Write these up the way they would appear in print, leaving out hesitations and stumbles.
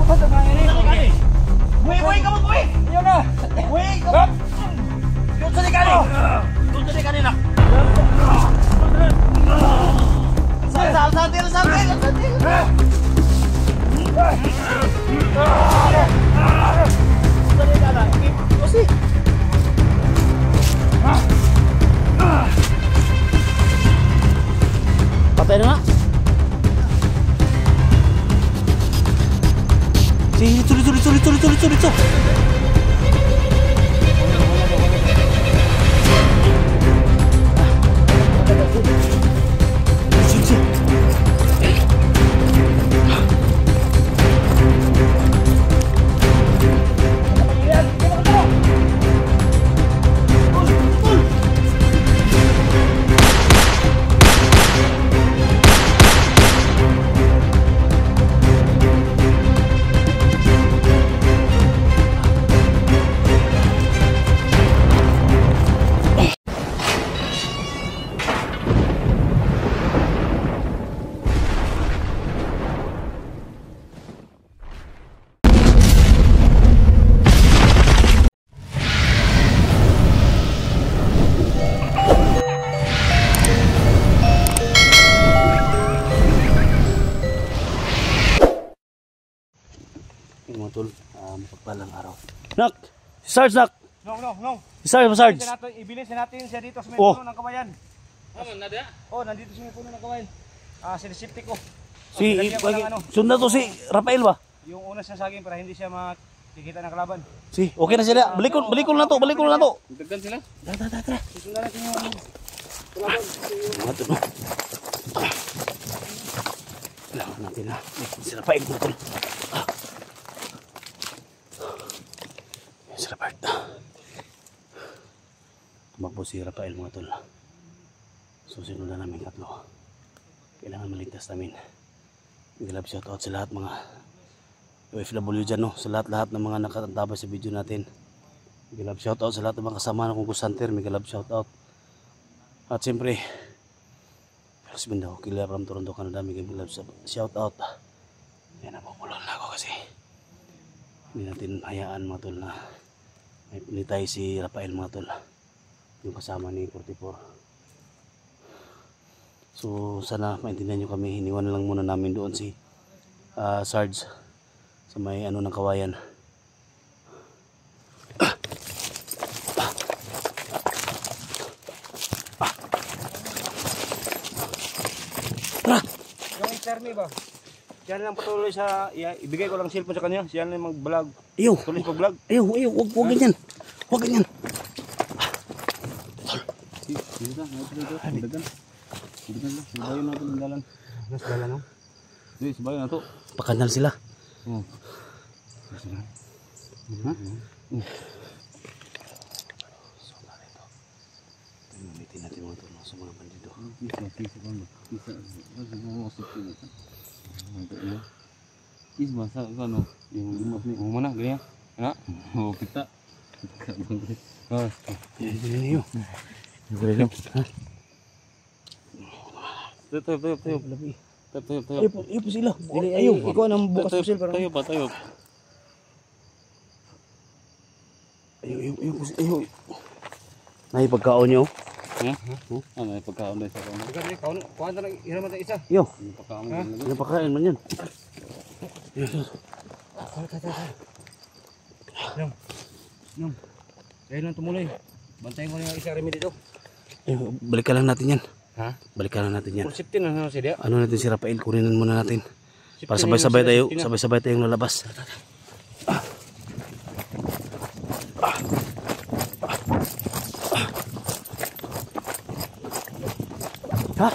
Buhay ka mo, buhay! Iyon na! Buhay ka mo! Doon sa kanina! Doon sa kanina! Patay na nga. Sige, dito. Mga tol, mapagpalang araw. Nak! Si Sarge, Nak! No. Si Sarge! Ibilin natin siya dito sa may puno ng kawayan. Nandito sa may puno ng kawayan. Sinisiptik ko. Sundan to si Rafael ba? Yung una sa saging para hindi siya makikita ng kalaban. Si, okay na sila. Balikol na to. Dagdan sila. Tara. Sundan natin yung kalaban. Mga tol. Kailangan natin na. Si Rafael, mga tol. Si Rafael. Tumakbo si Rafael, mga tol. Susunod na namin tatlo. Kailangan maligtas namin. Big-love shoutout sa lahat mga OFW dyan, no? Sa lahat ng mga nakatantabay sa video natin. Big-love shoutout sa lahat ng mga kasama ng Kungkus Hunter. Big-love shoutout. At siyempre, Feroz Bindaw, Kila from Toronto, Canada. Big-love shoutout. Yan, napukulon na ako kasi hindi natin hayaan, mga tol, na may pinitay si Rafael, mga tol. Yung kasama ni 44. So sana maintindihan nyo kami, iniwan lang muna namin doon si Sarge sa may ano ng kawayan. Tara! Yung interni ba? Siya lang patuloy sa, ibigay ko lang cellphone sa kanya, siya lang mag-vlog. Ayaw! Tuloy mag-vlog. Ayaw, huwag ganyan! Huwag ganyan! Subayin natin ang dalan. Mas dalan, no? Di, subayin na to. Pakandal sila. Oo. Ha? So, narito. Gamitin natin mga tulong sa mga bandido. Is masa ano? Yung mana ganyan? Ha? Oh, kita. Ah, ini yun. Ha? Tayo. Ayaw po sila. Ayaw. Ikaw ang bukas po sila. Tayo ba? Ayaw. Nay pagkaon nyo. Ha? Ano ay pagkaon dahil sa kaon? Pagkaon, kuhaan na lang, hiraman tayo isa. Ayaw. Pagkaon. Ayaw pagkain man yan. Nyong. Kaya lang tumuloy. Bantayin ko na yung isa remi dito. Balikan lang natin yan. Ha? Balikan lang natin yan. Full safety na si Dia. Ano natin si Rafael, kurinan muna natin. Para sabay-sabay tayong lalabas. Ha?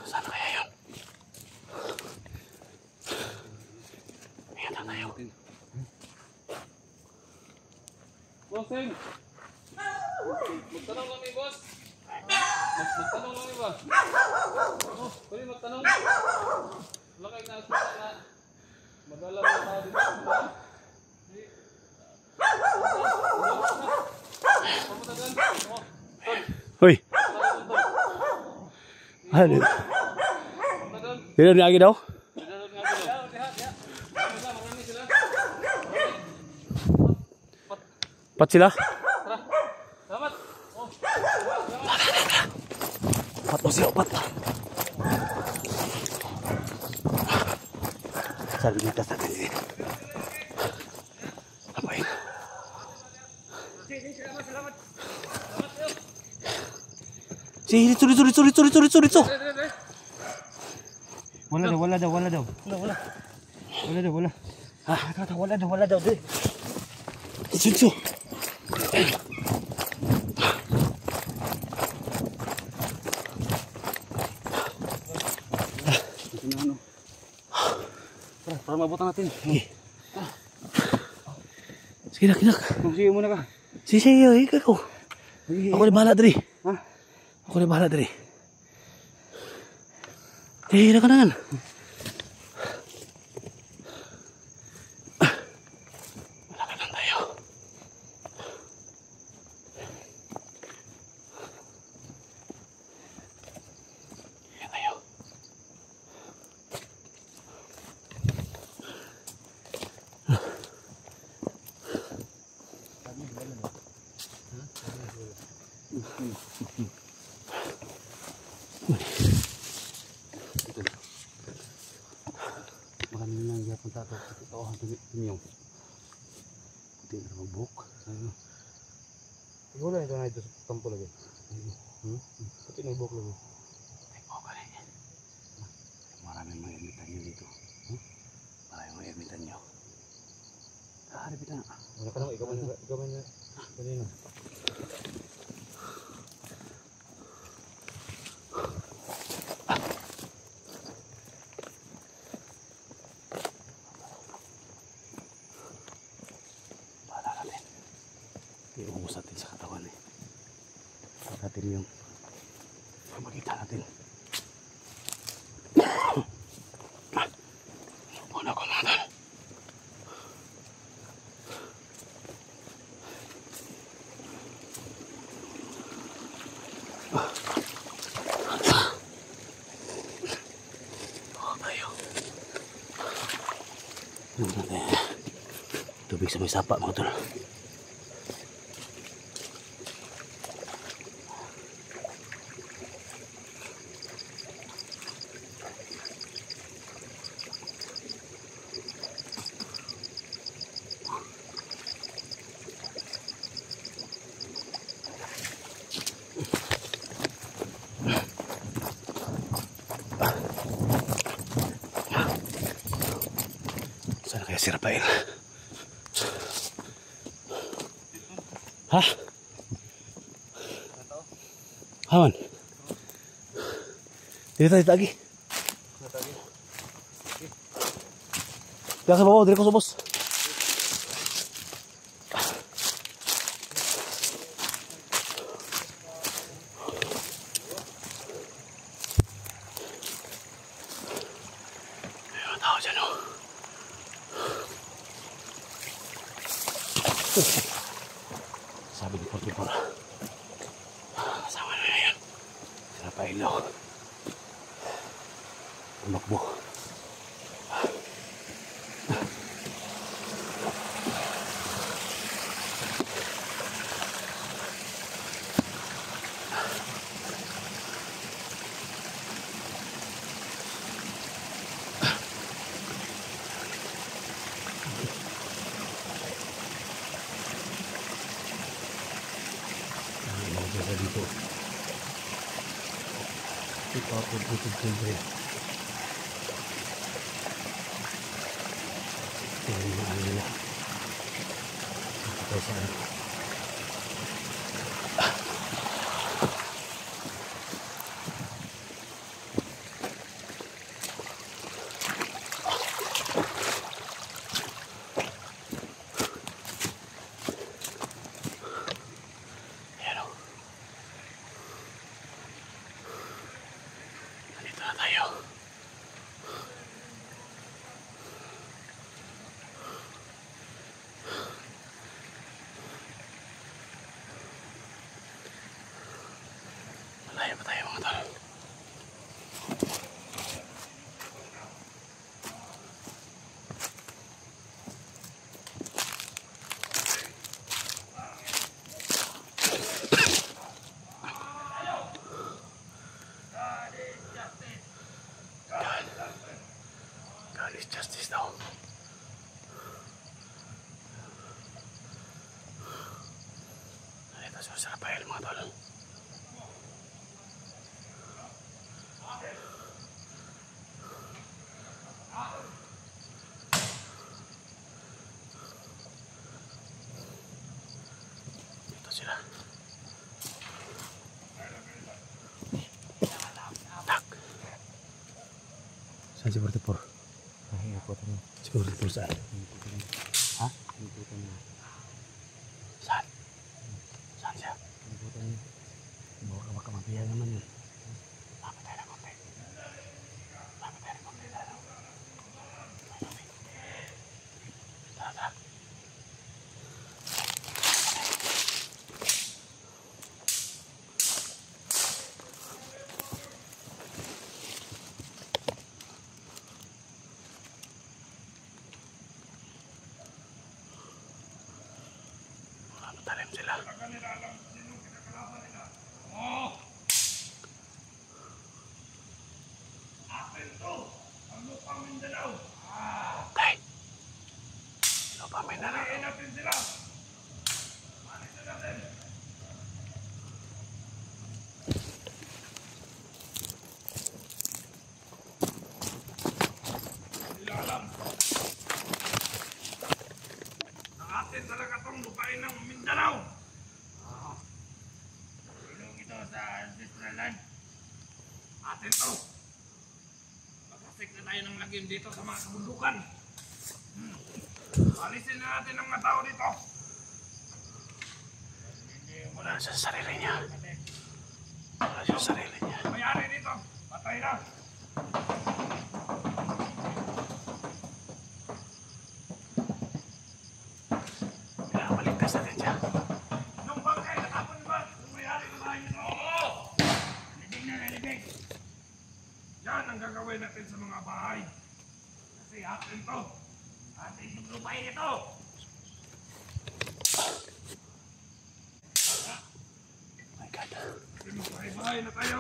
Saan kaya yun? Ayan na tayo. Bossing! Magtanong kami, boss! Magtanong kami ba? Hoy. Ano? Dito ni agi daw? Pat sila? Pat mo sila, pat. Sabi nita sa kanila. Apa yun? Si, ritso. Wala daw. Ha? Wala daw. Ritso. Para mabutan natin. Sige nak. Sige muna ka. Sige, ikaw. Ako na bahala diri. Ha? Ako na bahala diri. Hira ka na. Malapit lang tayo. Hira tayo. Marami nang yapon tato. Ito ang tumiyong. Hindi na magbuk. Ikaw lang ito na ito sa kampo lagi. Pati na ibok lagi. Maraming mga ermitan nyo dito. Maraming mga ermitan nyo. Harap ito na. Wala ka naman, ikaw man na. Kanina. Bahala natin. Iubos natin sa katawan eh. Huwag natin yung makita natin. Subo na ako mga tol. Tubig sa may sapa mga tol. Sana kaya si Rafael? Ha? Haman? Dito tayo lagi. Diyan sa bawah, dito ko sa boss. Ayun, tao dyan o. Sabi ni Portipor, kasama na yan. Si Rafael o. Tumakbo. Dito. Ito ako dito siyempre. Ito yung mga nila. Ito saan. God is justice daw. Ito si Rafael mga tol. Ito sila. Tak. Saan si 44? Si 44 saan? Ha? Saan? Saan siya? Baka mabiyag naman yun. Lapit tayo ng konti. Lapit tayo ng konti. Tara. Matalim sila. Tay. Lupa Mindanao. Atin talaga itong lupain ng Mindanao. Ilong ito sa ancestral land. Atin to. Magasik na tayo ng lagim dito sa mga kabundukan. Alisin na natin ang mga tao dito. Wala sa sarili niya. Wala sa sarili niya. Mayari dito. Patay na. Kailangan maligtas natin siya. Yung bangkay natapon ba? Kung mayari na tayo nito. Nalibig na nalibig. Yan ang gagawin natin sa mga bahay. Kasi atin to. Atin yung lupain ito. My God. Kasi magbahay-bahay na tayo.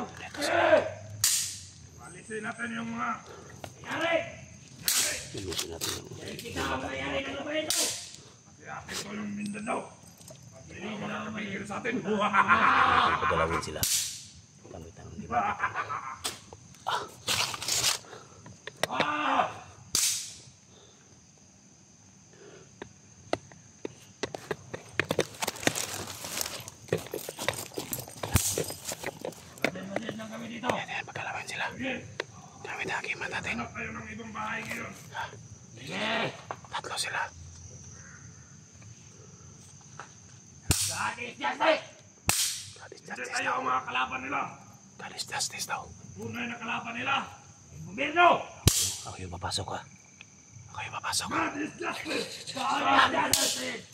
Alisin natin yung mga mayari. Ilusin natin yung... Kita ang mayari ng lupain ito. Kasi atin to yung Mindanao. Hindi ko na namigil sa atin. Pagalawin sila. Pamitan ng diba? Yan, pagalawin sila. Gamit hakiman natin. Hanap tayo ng ibang bahay ngayon. Tatlo sila. God is justice! God is Hindi justice tayo daw. ang mga kalaban nila. God is justice daw. Tunay na kalaban nila. Ang gobyerno! Ako yung papasok ha. Ako yung papasok. God is justice! God is justice!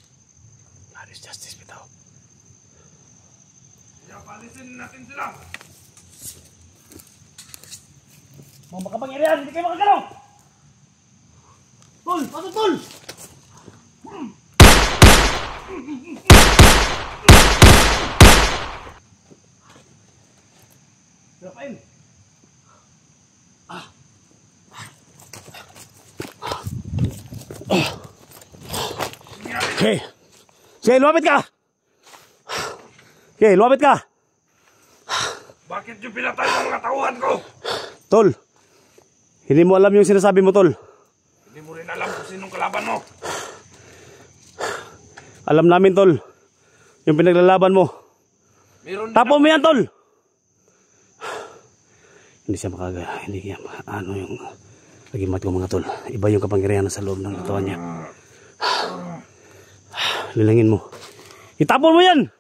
God is justice bitaw. Kaya palisin natin sila. Mga makapangyarihan, hindi kayo makagalaw! Tol! Pasok, Tol! Rafael! Okay. Sige, lumapit ka! Okay, lumapit ka! Bakit yung pinatay ng mga tauhan ko? Tol, hindi mo alam yung sinasabi mo, Tol. Hindi mo rin alam kung sinong kalaban mo. Alam namin, Tol. Yung pinaglalaban mo. Meron Tapo mo yan, Tol! Hindi siya hindi niya ano yung nagimat ko, mga Tol. Iba yung kapangyarihan sa loob ng katawan niya. Lilangin mo. Itapon mo yan!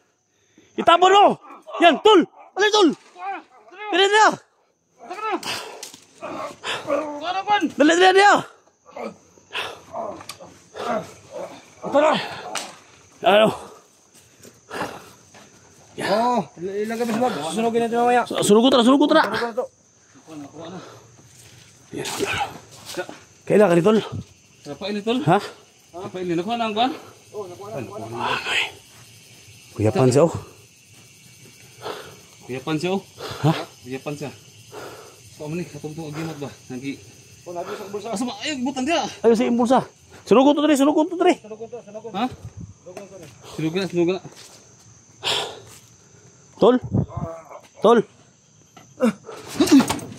Itapon mo! Yan, Tol! Ano, Tol? Dali niya! Dali niya! Tara! Ano? Oo, ilagay mo sa bag. Susunogin natin mamaya. Sunugot na! Yan, Tol. Kailangan ni Tol. Rafael ni Tol? Ha? Rafael ni, nakuha na ang kuhan? Ay. Kuya Pan siya, oh. Kuyapan siya, oh. Ha? Kuyapan siya. Paman ni katong tong agimat ba? Nagi. Oh, nabi sa bulsa. Asa ba? Ay, butan dia. Ayo sa impulsa. Sunugod to, Dre. Sunugod to, Dre. Ha? Sinugan na. Tol. Tol.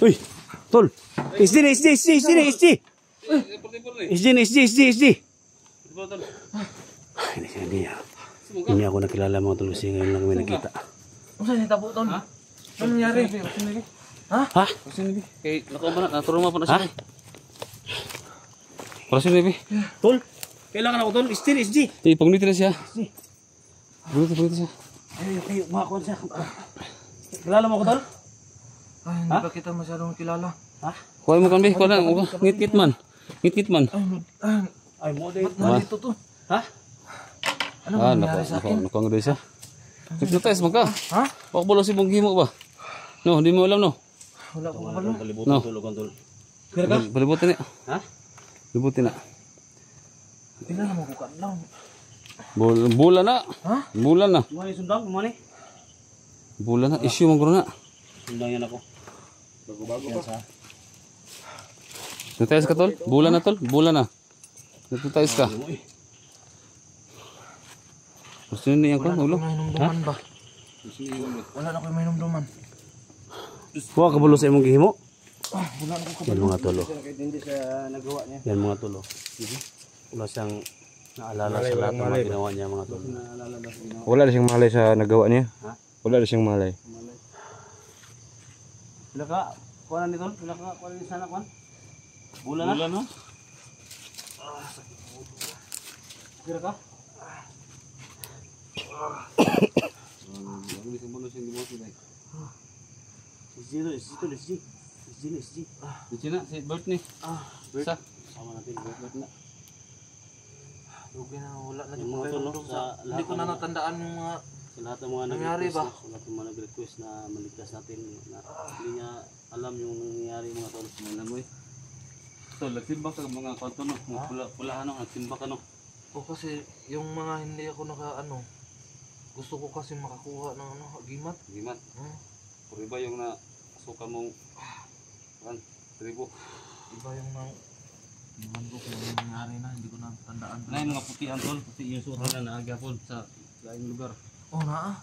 Uy. Tol. SD na, SD. SD. Hindi ako nakilala mga tol kasi ngayon lang kami nakita. Ano saan yung tabo, Tol? Ha? Ano nangyari? Ha? Ha? Kasi ni bi. Kay nakauban na turuma pa na siya. Para si Nebi. Tol. Kailangan ako tol. SD. Pagnitin na siya. Pagnitin siya. Ay, makakuha siya. Kilala mo ako tol? Ay, hindi ba kita masyadong kilala? Ha? Kuha mo kan bi. Kuha na. Ngit-ngit man. Ay, mo din. Ba't nandito to? Ha? Ano ba nangyari sa akin? Nakang siya. Hypnotize mo ka. Ha? Baka bola si bonggi mo ba? No, hindi mo alam no. Wala ko kabalo. Kalibutan tulog ang tol. Balibutin na. Ha? Libutin na. Tingnan naman ko lang. Bulan na. Ha? Bulan na. Kumani sundang, kumani. Bulan na. Issue mo guro na. Sundang yan ako. Bago-bago pa. Sa Hypnotize ka tol? Bulan na tol? Bulan na. Hypnotize ka. Gusto nyo niyan ko? Ulo? May numduman ba? Wala na ko may numduman. Huwag kabulo sa imong gihimo. Wala na ko Yan mga tolo. hindi sa nagawa niya. Yan mga tolo. Wala siyang naalala sa lahat ng mga ginawa niya mga tolo. Wala na siyang malay sa nagawa niya. Ha? Wala na siyang malay. Pila ka? Kuha na ni tol? Pila ka? Kuha na sana kuha? Bulan na? Bulan na. Pila ka? SG. Di China, si Bert ni. Bert. Sa? Sama natin, Bert na. Lugi na wala na Yung yung mga may tol, no? numdum Sa sa. Hindi ko na natandaan yung mga Sa lahat ng mga Nangyari nag-request, ba? sa lahat ng mga nag-request na maligtas natin, na hindi niya alam yung nangyayari mga tol. Alam mo eh. Tol, nagsimbak ka mga kanto no. Mga pula ano, nagsimbak ka no. o kasi yung mga hindi ako gusto ko kasi makakuha ng agimat. Gimat. Hmm. Puro iba yung nasukan mong tribo. Iba yung naman ko kung ano nangyari na, hindi ko natandaan. Na yung mga puti ang tol, puti yung suot nila na agapon sa laing lugar. Oh, naa.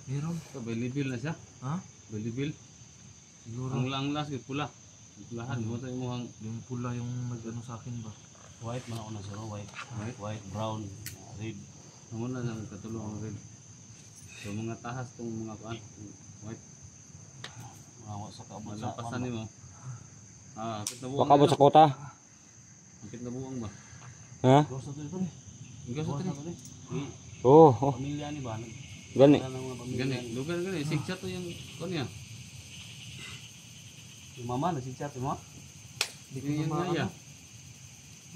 Meron. So, belibil na siya. Ha? Belibil. Siguro. Ang last yung pula. Pulahan mo tayo mo ang Yung pula yung nag-ano sa akin ba? White man ako na sila, white, brown, red. naman na lang katulong ang red. So mga tahas tong mga kuan, white. Mga sa kabot sa Malampasan nimo. Akit na buang. Baka mo sa kota. Akit na buang ba? Ha? Rosa to ito ni. Ikaw sa tani. Oo. Oh, Pamilya ni ba? gani. Ng mga pamilya. Gani, lugar gani, siksa to yung kuan niya. Yung mama nagsi-chat mo. Hindi ko Yung na yaya.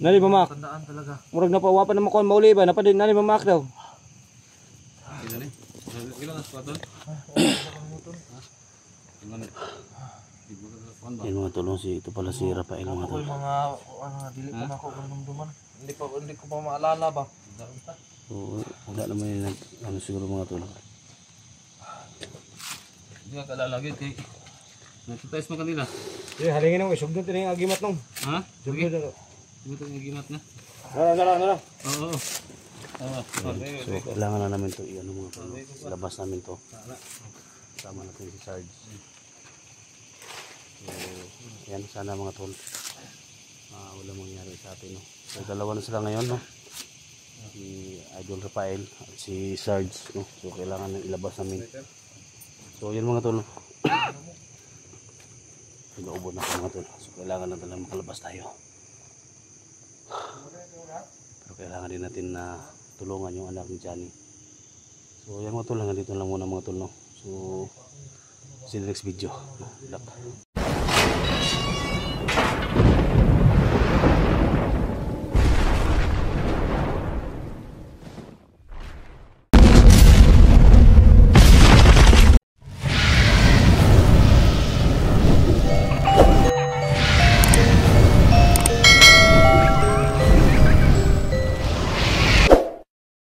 Nali mamak. tandaan talaga. Murag na pawapan na makuha mauli ba? Napadin nali mamak daw. Kita ni. Ilang as patol? Ngani. Di mo ka kuan ba? Yan mga tulong si ito pala si Rafael mga Ako tol. yung mga dili pa na ako nanumduman. Hindi ko pa maalala ba? So, wala naman yun ano siguro mga tulong. Di ka kalalagid kay nakita mo kanila. Di halingin nang isugdon tini ang agimat nung. Ha? Sige. Sugdon. Ito yung gimat na. Nara. Oo. So, kailangan na namin to i-ano mga tulong. Labas namin to. Sama natin si Sarge. So, yan sana mga tol. Wala mangyari sa atin. No? So, dalawa na sila ngayon. No? Si Idol Rafael at si Sarge. No? So, kailangan na ilabas namin. So, yun mga tol. Pinaubo na ako mga tol. So, kailangan na talagang makalabas tayo. Pero kailangan din natin na tulungan yung anak ni Johnny. So, yan mga tol. Hanggang dito lang muna mga tol. No? So, see you next video. Good luck.